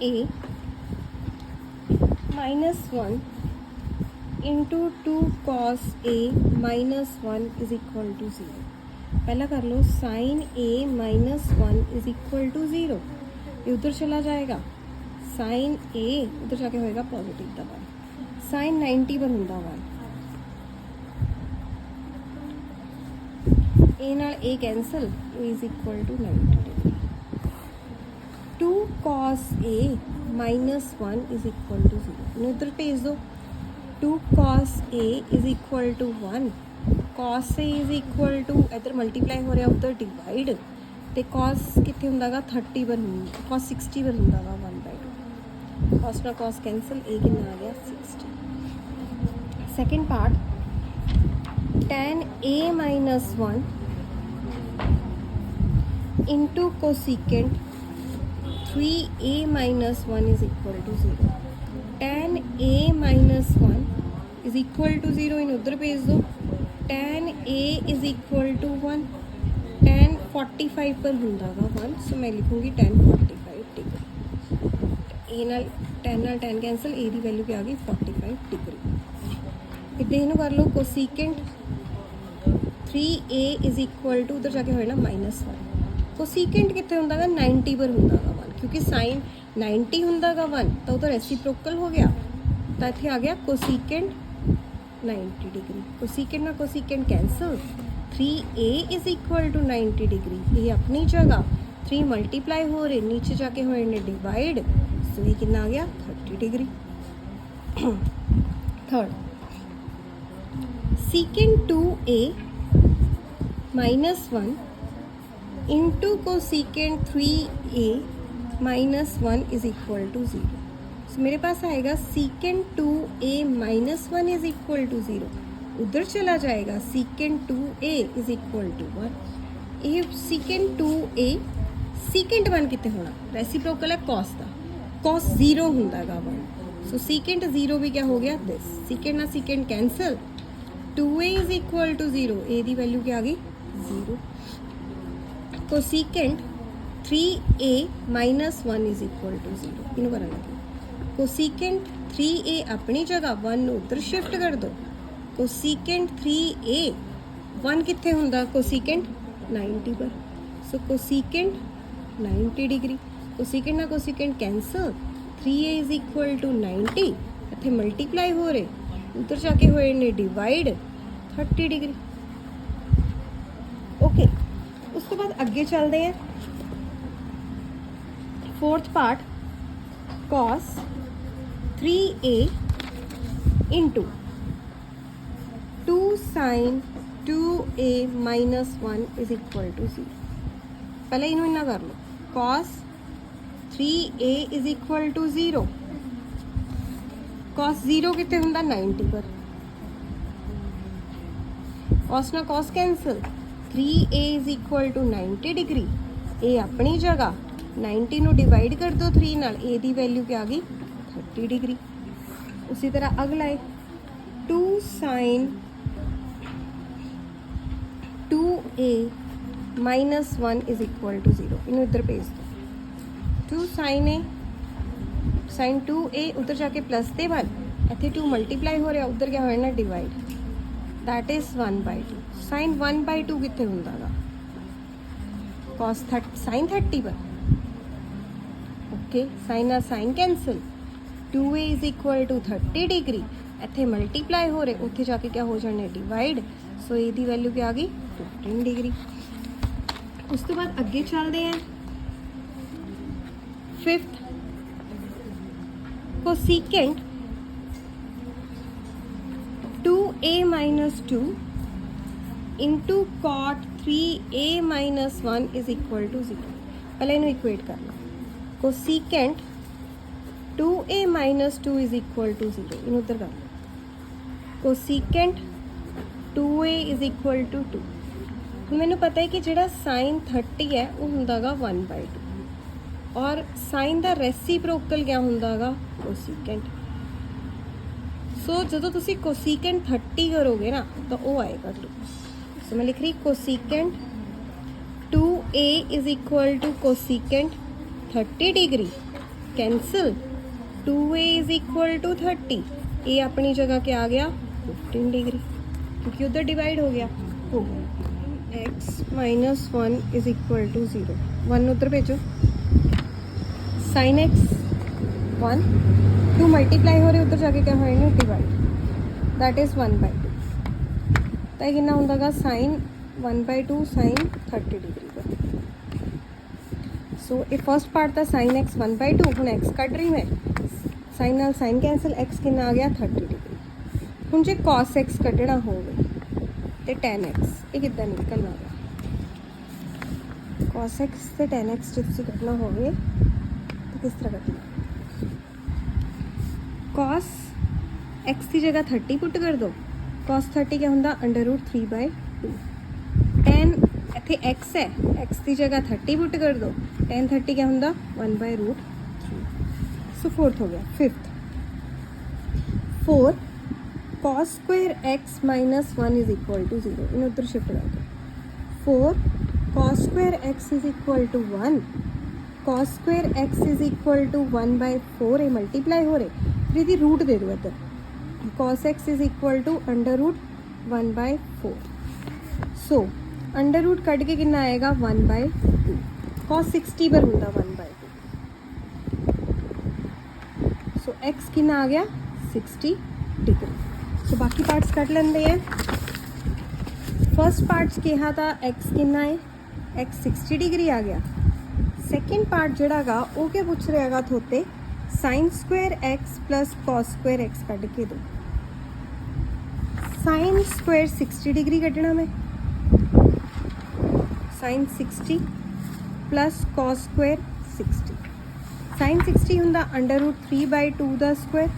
a minus 1 into 2 cos a minus 1 is equal to 0। पहला कर लो, sine a minus 1 is equal to 0। ये उधर चला जाएगा, साइन a उधर जाके होएगा पॉजिटिव दा 1। साइन 90 पर हुंदा 1, a नाल a cancel, a is equal to 90 degree. 2 cos a minus 1 is equal to 0। इन्हें उधर भेज दो। 2 cos a is equal to 1। cos a is equal to, इधर मल्टीप्लाई हो रहा उधर डिवाइड, तो cos कितने हुंदागा 30 पर हुंदा, cos 60 पर हुंदागा 1/2। cos ना cos कैंसल, a कितना आ गया 60। Second part, tan a minus 1 into cosecant 3a minus 1 is equal to 0। tan a minus 1 is equal to 0, इन उधर भेज दो। tan a is equal to 1। tan 45 पर हुंदागा 1, सो मैं लिखूंगी tan 45 डिग्री। ए नाल tan कैंसल, ए दी वैल्यू क्या आ गई 45 डिग्री। इधर इनू कर लो, cosecant 3a is equal to, उधर जाके होएगा माइनस 1। कोसिकेंट कितने हुंदागा 90 पर हुंदागा 1, क्योंकि साइन 90 हुंदागा 1 तो उधर रेसिप्रोकल हो गया, तो इत्थे आ गया कोसिकेंट 90 डिग्री। कोसिकेंट ना cosecant cancel, 3a is equal to 90 degree. ये अपनी जगह 3 मल्टीप्लाई हो रहे, नीचे जाके होए ने डिवाइड, सो ये कितना आ गया 30 degree. Third, secant 2a minus 1 into cosecant 3a minus 1 is equal to 0। So मेरे पास आएगा secant 2a minus 1 is equal to 0, उधर चला जाएगा secant 2a is equal to 1। ये सीकेंट 2a, सीकेंट 1 कितने होना, रेसिप्रोकल है कॉस का, कॉस 0 हुंदागा 1, सो सीकेंट 0 भी क्या हो गया दिस। सीकेंट ना secant cancel, 2a is equal to 0, a the value क्या आ गई 0। Cosecant 3a minus 1 is equal to 0, इन्हों करना लगे। कोसिकेंट 3a अपनी जगह 1 उधर शिफ्ट कर दो। कोसिकेंट 3a 1 कितने हुंदा, कोसिकेंट 90 पर, सो कोसिकेंट 90 डिग्री। कोसिकेंट ना cosecant cancel, 3a is equal to 90, इतने मल्टीप्लाई हो रहे, उधर जाके होए ने डिवाइड 30 डिग्री। ओके, उसके बाद आगे चलते हैं। Fourth part, cos 3a into 2 sine 2a minus 1 is equal to 0। पहले इन्हों इन्ना कर लो, cos 3a is equal to 0। Cos 0 कितने हुंदा 90 पर, कॉस ना cos cancel, 3a is equal to 90 degree. ए अपनी जगह 90 नु डिवाइड कर दो 3 नाल, ए दी वैल्यू क्या आ गई 30 डिग्री। उसी तरह अगला है 2 sine 2a minus 1 is equal to 0, इन्हें इधर भेज दो। 2 साइन a, साइन 2a उधर जाके प्लस दे 1, इतने 2 मल्टीप्लाई हो रहा, उधर क्या होना डिवाइड, दैट इज 1/2। साइन 1/2 कितने हुंदागा, कॉस साइन 30 पर, ओके, साइन ना sine cancel, 2a is equal to 30 degree, इतने मल्टीप्लाई हो रहे, उत्थे जाके क्या हो जाने डिवाइड, सो ए दी वैल्यू क्या आ गई 15 डिग्री। उस तो बाद अगे चलते हैं। Fifth, cosecant 2a minus 2 into cot 3a minus 1 is equal to 0। पहले इन्हें इक्वेट कर लो, cosecant 2a minus 2 is equal to 0, इन्हें उधर कर लो। Cosecant 2a is equal to 2। मैंने पता है कि जो साइन 30 है वो होंदागा 1/2 और साइन का रेसिप्रोकल क्या होंदागा कोसिकेंट। सो जो तुसी कोसिकेंट 30 करोगे ना तो वो आएगा 2। सो मैं लिख रही cosecant 2a is equal to cosecant 30 degree cancel 2a is equal to 30, ये अपनी जगह क्या आ गया 15 डिग्री, क्योंकि उधर डिवाइड हो गया x minus 1 is equal to 0, 1 उधर भेजो, साइन x 1 2 मल्टीप्लाई हो रहे उधर जाके क्या होएगा डिवाइड, दैट इज 1/2, तो ये कितना होगा साइन 1/2 साइन 30 डिग्री का। सो ये फर्स्ट पार्ट था साइन एक्स 1/2, हूँ एक्स कट रही मैं, साइन नाल साइन कैंसल, एक्स कितना आ गया 30 डिग्री। हूँ जो कॉस एक्स कटना होवे तो tan एक्स ये कितना निकलना होगा, कॉस एक्स तो tan एक्स जो तुम कटना होवे तो किस तरह कटना, कॉस एक्स की जगह 30 पुट कर दो, कॉस 30 क्या होंगे √3/2, tan इतने x है, x की जगह 30 पुट कर दो, tan 30 क्या होंगे 1/√3। सो फोर्थ हो गया। Fifth 4 cos square x minus 1 is equal to 0, इन्हें उधर शिफ्ट कर दो, 4 cos square x is equal to 1, cos square x is equal to 1/4, ये मल्टीप्लाई हो रहे फिर यदि रूट दे दो इधर, cos x is equal to √1/4, so under root cut के कितना आएगा 1/2, cos 60 पर होता 1/2, सो x कितना आ गया 60 डिग्री। सो बाकी पार्ट्स कट लेंदे हैं। फर्स्ट पार्ट्स कहा था x कितना है, x 60 डिग्री आ गया। सैकेंड पार्ट जोड़ा गा वो क्या पूछ रहा है थोते sine square x plus cos square x cut के दो, साइन स्क्वायर 60 डिग्री कटना मैं, sine 60 plus cos square 60, sine 60 होंगे √3/2 का स्क्वायर,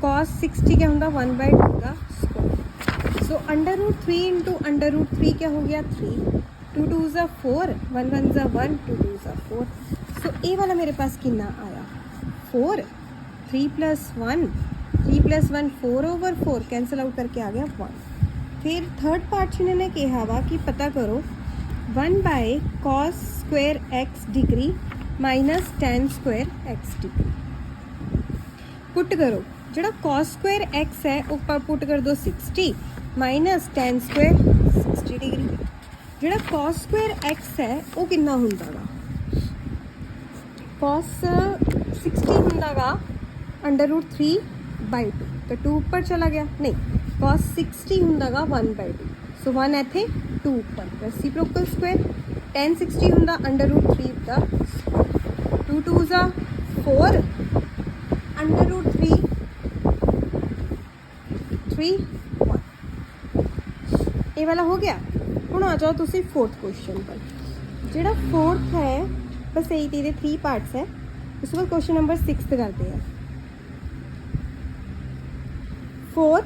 कॉस 60 क्या होंगे 1/2 का स्क्वायर। सो √3 इंटू √3 क्या हो गया 3, 2 2 ज़ा 4, 1 1 ज़ा 1, 2 2 ज़ा 4। सो ये वाला मेरे पास कितना आया 4, 3 + 1, 3 + 1 4/4, कैंसिल आउट करके आ गया 1। फिर थर्ड पार्ट इन्होंने कहा वा कि पता करो 1/cos square x degree minus tan square x degree, put करो जोड़ा cos स्क्वायर x है ऊपर पुट कर दो 60 माइनस tan स्क्वायर 60 डिग्री, जोड़ा cos स्क्वायर x है वो कितना होंगा cos 60 होंगा √3/2, तो 2 ऊपर चला गया, नहीं cos 60 होंगा 1/2, सो 1 इतने 2 ऊपर, रेसिप्रोकल स्क्वायर, tan 60 होंगा √3 का स्क्वायर, 2 2 ज़ा 4, √3 3 1, ये वाला हो गया। हूँ आ जाओ तुसी फोर्थ क्वेश्चन पर, जोड़ा फोर्थ है बस यही तेरे 3 पार्ट्स है, उसके बाद क्वेश्चन नंबर 6 करते हैं। 4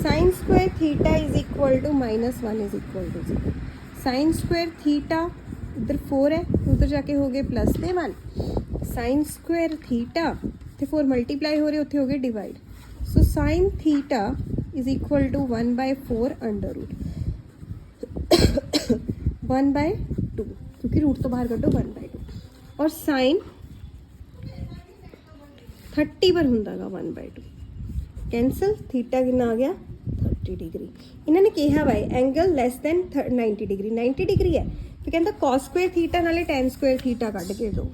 sine square theta is equal to -1 is equal to 0, sine square theta इधर 4 है उधर जाके हो गए +1, साइन स्क्वायर थीटा तो 4 मल्टीप्लाई हो रहे उत्थे हो गए divide, so sine theta is equal to 1/4 under root 1/2, क्योंकि रूट तो बाहर कटो 1/2, और साइन 30 पर होंगे 1/2, कैंसल, थीटा कितना आ गया 30 डिग्री। इन्होंने कहा भाई angle less than 90 degree, 90 degree है तो कहता कॉस स्क्वायर थीटा नाले tan स्क्वायर थीटा कट के दो,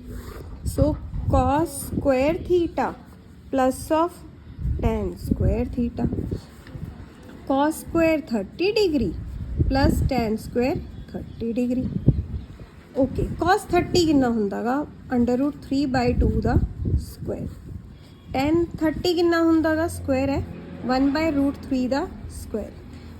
so cos square theta plus of tan square theta, cos square 30 degree plus tan square 30 degree. Okay, cos 30 कितना होंगा √3/2 का स्क्वायर, tan 30 कितना होंगा स्क्वायर है 1/√3 का स्क्वायर,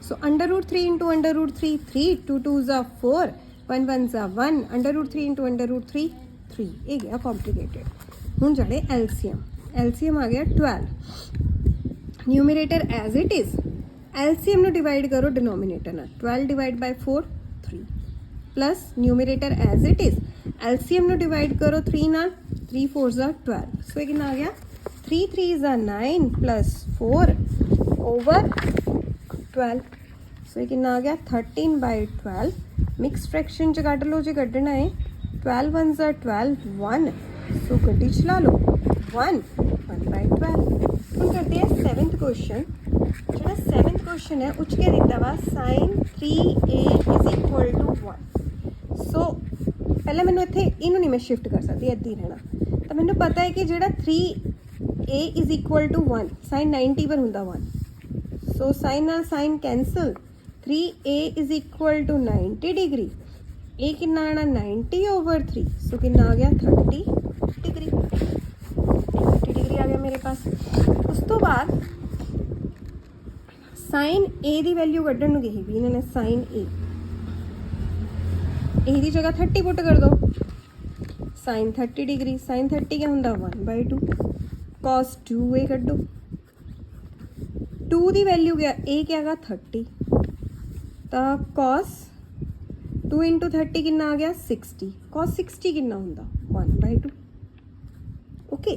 सो √3 इंटू √3 3, 2 2 ज़ा 4, 1 1 ज़ा 1, √3 इंटू √3 3, ये गया कॉम्प्लीकेटेड। हूँ जाने एलसीएम, एलसीएम आ गया 12, numerator as it is, LCM नो डिवाइड करो डिनोमिनेटर ना, 12 divide by 4 3, plus numerator as it is, LCM नो डिवाइड करो 3 ना, 3 4 ज़ा 12, सो ये कितना आ गया 3 3 ज़ा 9 प्लस 4 ओवर 12, सो ये कितना आ गया 13/12, मिक्स फ्रैक्शन च कट लो जो कटना है, 12 1 ज़ा 12 1, सो गड्डी चला लो 1/12। हम करते हैं 7th क्वेश्चन। जो 7th क्वेश्चन है उसके दिता वा sin 3a = 1। सो पहले मैंने इत्थे इनू नहीं मैं शिफ्ट कर सकती, इदां ही रहना। तो मैंने पता है कि जो 3a = 1 sin 90 पर हुंदा 1। सो साइन नाल साइन कैंसल, 3a = 90 डिग्री। ए कितना आना 90/3, सो कितना आ गया 30 डिग्री। 30 डिग्री आ गया मेरे पास। उस तो बाद साइन ए की वैल्यू कढ़न नूं कही भी इन्होंने साइन ए की जगह 30 पुट कर दो। साइन 30 डिग्री, साइन 30 क्या होंदा 1/2। cos 2a कढ़ो, 2 की वैल्यू क्या ए क्या गा 30, तो cos 2 × 30 कितना आ गया 60। cos 60 कितना होंदा 1/2। ओके,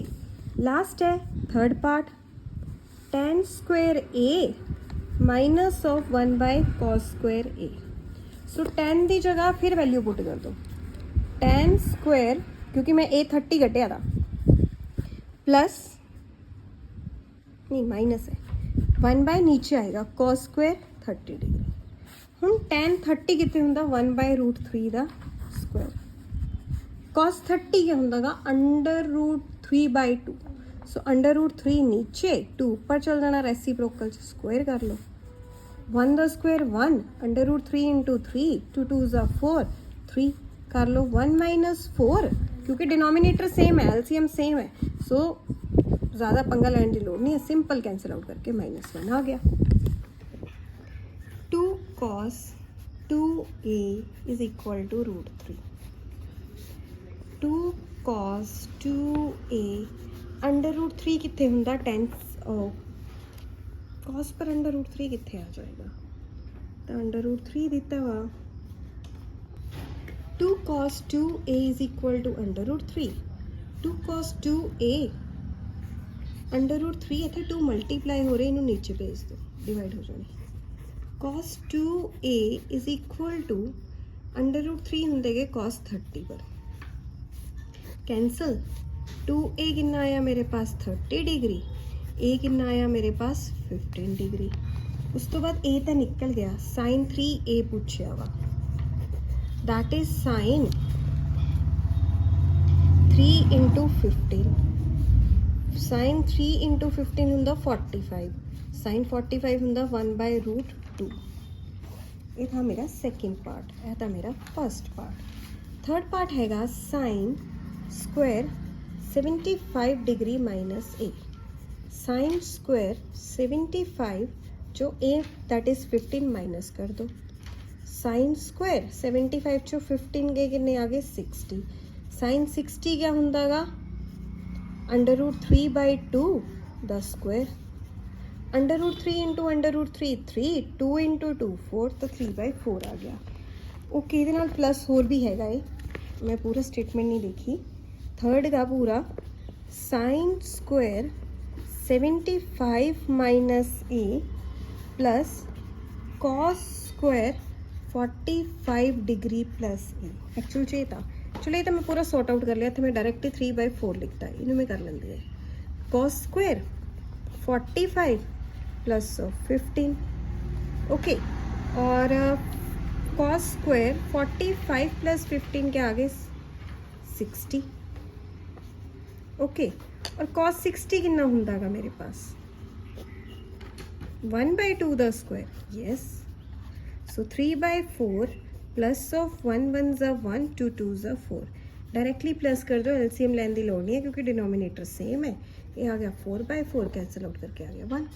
लास्ट है third part, tan square a minus of 1/cos square a। So tan की जगह फिर वैल्यू पुट कर दो, tan स्क्वायर क्योंकि मैं a 30 कटिया था, प्लस नहीं माइनस है 1/ नीचे आएगा cos square 30 डिग्री। हम tan 30 कितने होंदा 1/√3 का स्क्वायर। cos 30 क्या होंदा √3/2। सो √3 नीचे 2 ऊपर चल जाना, रेसिप्रोकल स्क्वायर कर लो। 1 का स्क्वायर 1, √3 × 3, 2 2 4, 3 कर लो। 1 - 4 क्योंकि डिनोमिनेटर सेम है, एलसीएम सेम है, सो ज़्यादा पंगा लेने की लोड़ नहीं है, सिंपल कैंसिल आउट करके -1 आ गया। 2 cos 2a = √3। 2 cos 2a √3 कितने होंदा 10 cos पर √3 कितने आ जाएगा, तो √3 दिता वा। 2 cos 2a = √3। 2 cos 2a √3 इतने 2 मल्टीप्लाई हो रहे, इन्हों नीचे भेज दो, डिवाइड हो जाने। cos 2a = √3 होंगे गए cos 30 पर, कैंसल। 2a कितना आया मेरे पास 30 डिग्री, a कितना आया मेरे पास 15 डिग्री। उस तो बाद a तो निकल गया, sin 3a पूछा वा, दैट इज sin 3 × 15। sin 3 × 15 होंदा 45, sin 45 होंदा 1/√2। ये था मेरा सेकेंड पार्ट, यह था मेरा फर्स्ट पार्ट। थर्ड पार्ट हैगा sin square 75 degree minus a। Sine square 75 जो a दैट इज 15 माइनस कर दो। साइन स्क्वायर 75 जो 15 गए कितने आगे 60। साइन 60 क्या होंदा गा √3/2 द स्क्वायर। √3 × √3 3, 2 × 2 4, तो 3/4 आ गया। ओके, ये नाल प्लस होर भी हैगा ये, मैं पूरा स्टेटमेंट नहीं देखी। थर्ड का पूरा sine square 75 - a plus cos square 45 degree plus a। Actual चाहिए था, चलो ये तो मैं पूरा सॉर्ट आउट कर लिया था, मैं डायरेक्टली 3/4 लिखता है, इन्हें मैं कर लेंदी है। cos स्क्वायर 45 प्लस 15, ओके, और cos स्क्वायर 45 + 15 के आगे 60, ओके। और cos 60 कितना होंदा गा मेरे पास 1/2 the square, yes. So 3/4 plus of 1 1 ज़ा 1, 2 2 ज़ा 4, डायरेक्टली प्लस कर दो, एलसीएम लेने की लोड़ नहीं है क्योंकि डिनोमिनेटर सेम है। ये आ गया 4/4, कैंसिल आउट करके आ गया 1।